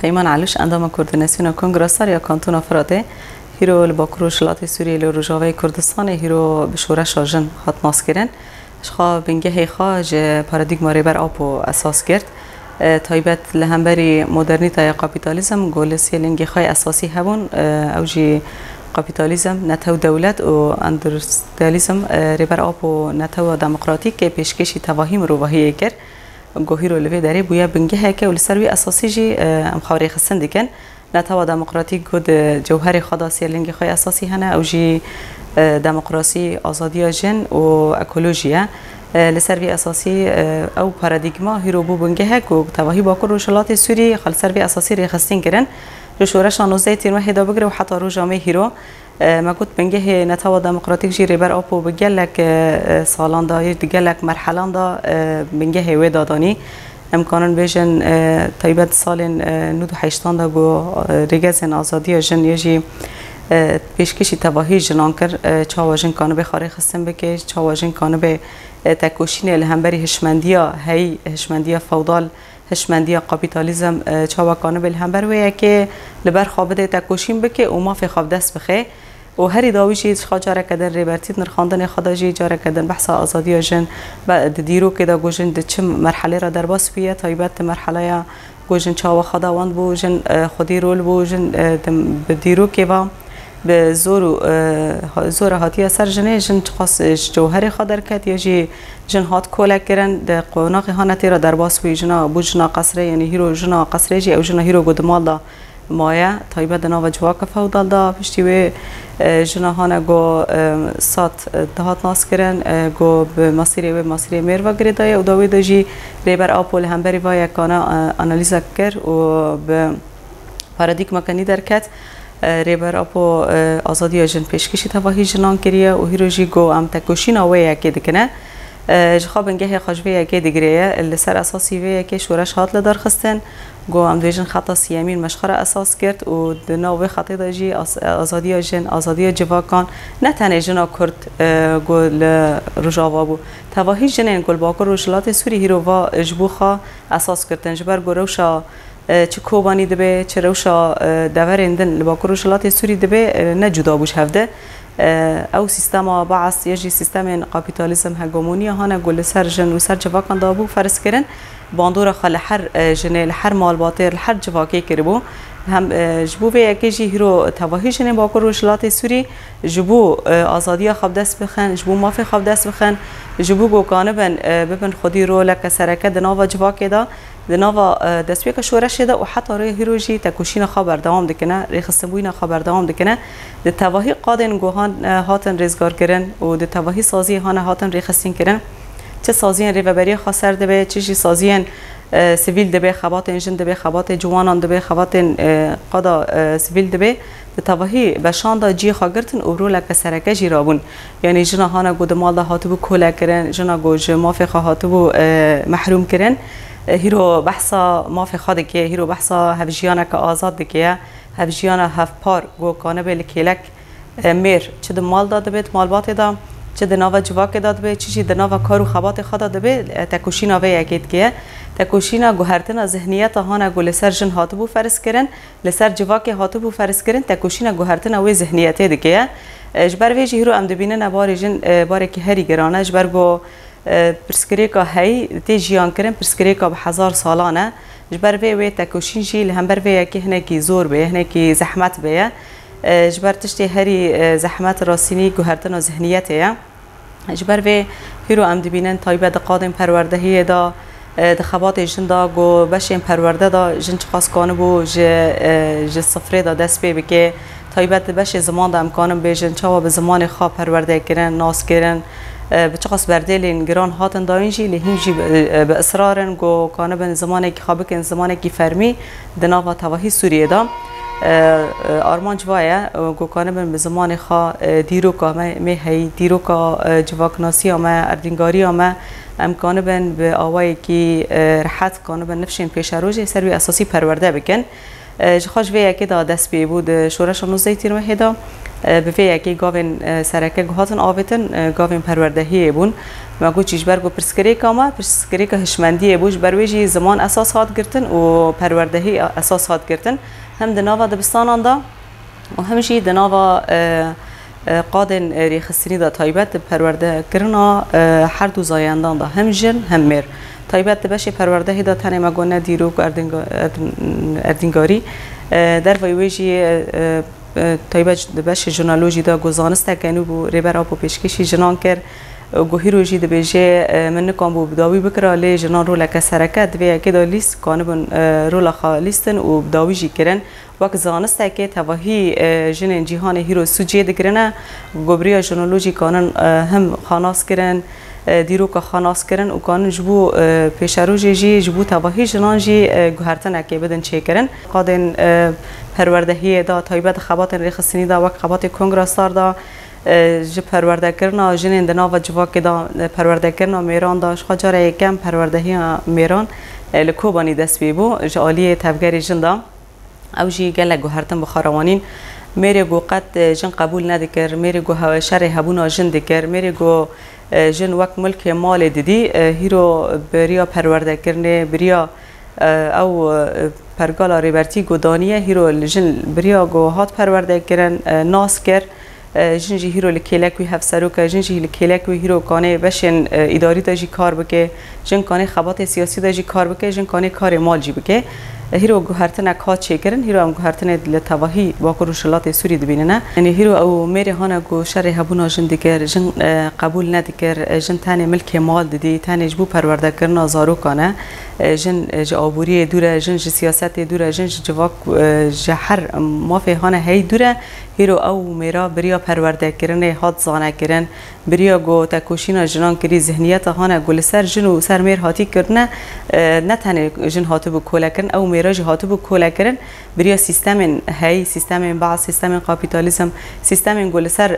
پیمان علوش اندام کوردیناسیون کنگرسار یا کانتون افراده هیرو لباکرو شلات سوریه لروجاوی کردستان هیرو به شورش آجن هات ناس کردن شخا بنگه هیخا جه پارادیگما ریبر آپو اساس کرد تایبت لهمبری مدرنیتا یا کاپیتالیزم گولسی لنگی خای اساسی هبون اوجی کاپیتالیزم نتو دولت و اندرستالیزم ریبر آپو نتو دموکراتیک که پیشکشی تواهیم رو وحیه کرد گوهیرو لوی داری بویا بنگه هکه ولسروی اساسی جی ام خواری خسن دیکن نتوا دموکراتیک گود جوهر خداسی لنگی خای اساسی هنه او جی دموکراسی آزادی جن و اکولوژیا لسروی اساسی او پارادیگما هیرو بو بنگه هکو تواهی باکر روشلات سوری خال سروی اساسی ری خستین کرن شورش 19 تیر وحده بگره و حتی رو جامعه هیرو ما قلت بنجه نتوا دموکراتیک جیری بر آپو بگلک سالان دا دیگلک مرحلان دا بنجه ودا دانی امکانن بیشن تایبت سال 98 دا گو ریگزن آزادی جن یجی پیشکشی تواهی جنان کر چاواجن کانو به خارج خستن بکه چاواجن کانو به تکوشین الهمبری هشمندیا هی هشمندیا فودال هشمندیا کاپیتالیزم چاواکانه به الهمبر ویه که لبر خوابده تکوشین بکه و ما فی خواب دست بخه و هری داویشی خا جاره کدن ریبرتیت نرخاندن خداجی جاره کدن بحث آزادی جن بعد دیرو که دا گوجن د چه مرحله را در باس بیه تایبت مرحله گوجن چاوا خداوند بو جن خودی رول بو جن دیرو که با به زور هاتی اثر جنه جن خاص جوهر خادر کت یا جی جن هات کولک کردن د قوناق هانتی را در باس وی جنا بو جنا قصره یعنی هیرو جنا قصره جی او جنا هیرو گدمال دا مایا تایبه دنا و جواک فودال دا پشتی و جنا هانا گو سات دهات ناس کردن گو به مسیری میر و گریدای او داوی دجی ریبر آپول همبری و یکانا آنالیزا کرد و به پارادیگما کنی درکت ریبر آپو آزادی جن پیشکشی تواهی جنان کریه و هیروژی گو ام تکوشین آوه یکی دکنه جخاب انگه خجوه یکی دگریه لسر اساسی وی یکی شورش هات لدار خستن گو ام دویجن خطا سیامین مشخره اساس کرد و دناوه خطی داجی آزادی جن آزادی جواکان نه تنه جنا کرد گو رجاوا بو تواهی جنین گل باکر روشلات سوری هیرو جبوخا اساس کردن جبر گو روشا چه کوبانی دبه چه روشا دورندن لباکر شلات سوری دبه نه جدا بوش هفته او سیستم بعث یجی سیستم کاپیتالیسم هگمونی هانه گل سر جن و سر جواکان دابو فرض کردن باندور خال هر جنه هر مال باطل هر جواکی کربو هم جبو به یکی هیرو تواهی جنه باکر شلات سوری جبو آزادی خواب دست بخن جبو مافی خواب دست بخن جبو گو کانبن ببن خودی رو لک سرکه دناوا جواکی دا دناوا دستوی که شورش ده و حتی روی هیروژی تکوشین خبر دوام دکنه ریخستبوین خبر دوام دکنه د تواهی قادن گوهان هاتن ریزگار کردن و د تواهی سازی هان هاتن ریخستین کردن چه سازی ریوبری خاصر ده چه سازی سیویل ده خبات انجن ده خبات جوانان ده خبات قادا سیویل ده د تواهی بشان دا جی خاگرتن و رو لک سرکه جی رابون یعنی جنا هانا گود مال ده هاتبو کوله کردن جنا گوج مافی هاتبو محروم کردن هیرو بحثا ما في خادك هیرو بحثا هفجيانا كآزاد دكيا هفجيانا هف بار گو كانه بالكيلك مير چه مال داد بيت مال بات دا چه دناوا جواك داد بيت چه دناوا كارو خبات خدا داد بيت تکوشینا وی اكيد كيا تکوشینا گوهرتنا ذهنیت هانا گو لسر جن هاتبو فرس کرن لسر جواك هاتبو فرس کرن تکوشینا گوهرتنا وی ذهنیت دكيا اجبر ویجی هیرو ام دبینه بار جن بار کی هری گرانه اجبر گو پرسکریکا هی تی جیان کردن پرسکریکا به 1000 سالانه جبر وی تکوشین جی لهمبر وی که هنه کی زور به هنه کی زحمت به جبر تشتی هری زحمت راسینی گوهرتن و ذهنیته جبر وی هیرو ام دبینن تایبه د قادم پروردهی دا دخبات جن دا گو بشین پرورده دا جن خاص کانه بو ج صفره دا دست به که تایبت بش زمان دا امکانم بیجن چاوا به زمان خواب پرورده کردن ناس کردن بچقص بردلين جران هاتن داينجي لهنجي بإصرارن جو كانوا بين زمانك خابك زمانك فرمي دناوا تواهي سوريا دا آرمان جوايا جو كانوا بين زمان خا ديروكا ما هي ديروكا جواكناسيا ما أردنگاريا ما امکان بین به آوایی که راحت کانو بین نفشین پیش روزی سروی اساسی پرورده بکن جخاش وی اکی دا دست بی بود شورش 19 تیر مهدا به وی اکی گاوین سرکه گهاتن آویتن گاوین پروردهی بون ما گو چیش برگو پرسکری کاما پرسکری که هشمندی بوش برویجی زمان اساس هات گرتن و پروردهی اساس هات گرتن هم دناوا دبستان دا و همشی دناوا قادن ریخستنی دا تایبت پرورده کرنا هر دو زایندان دا هم جن هم مر تایبت بشه پرورده دا تنه مگونه دیروک اردینگاری در ویویجی تایبت بشه جنالوجی دا گزانسته کنو بو ریبر آبو پیشکشی جنان کر گوهیروجی دا بیجه من نکام بو بداوی بکره لی جنان رولا کسرکت وی اکی دا لیست کانبون رولا خالیستن و بداوی جی کرن وقت زانسته که تواهی جنین جهان هیرو سوجی دگرنه گوبریا جنالوجی کانن هم خاناس کرن دیروک خاناس کرن و کانن جبو پیشروجی جی جبو تواهی جنان جی گوهرتن اکی بدن چه کرن قادن پروردهی دا تایبت خبات ریخستنی دا وقت خبات کنگرستار دا ج پرورده کرنا جنین دنا و جواک دا پرورده کرنا میران داشت خجاره کم پروردهی میران لکوبانی دست بیبو جالی تفگری جندا او جی گله گوهرتن بخاروانین میری گو قد جن قبول ندکر میری گو شر هبونا جن دکر میری گو جن وقت ملک مال دیدی هیرو بریا پرورده کرنه بریا او پرگالا ریبرتی گودانیه هیرو جن بریا گو هات پرورده کرن ناس کر جنجی هیرو لکیلکوی هفسرو که جنجی لکیلکوی هیرو کانه بشن اداری داجی کار بکه جن کانه خبات سیاسی داجی کار بکه جن کانه کار مال جی بکه هیرو گوهرتن کات چه کرن هیرو هم گوهرتن لتواهی باکر روشلات سوری دبینه یعنی هیرو او میری هانا گو شر هبونا جن دیگر جن قبول ندیگر جن تانه ملک مال دیدی تانه جبو پرورده کرنا زارو کانه جن جابوری دوره جن سیاست دوره جن جواک جهر مافی هانا هی دوره هیرو او میرا بریا پرورده کرنه هات زانه کرن بریا گو تکوشینا جنان کری ذهنیت هانا گل سر جن و سر میر هاتی کرنه نه تنه جن هاتو بو کوله کرن او میراج هاتو بو کوله کرن بریا سیستم هی سیستم بعض سیستم کاپیتالیسم سیستم گل سر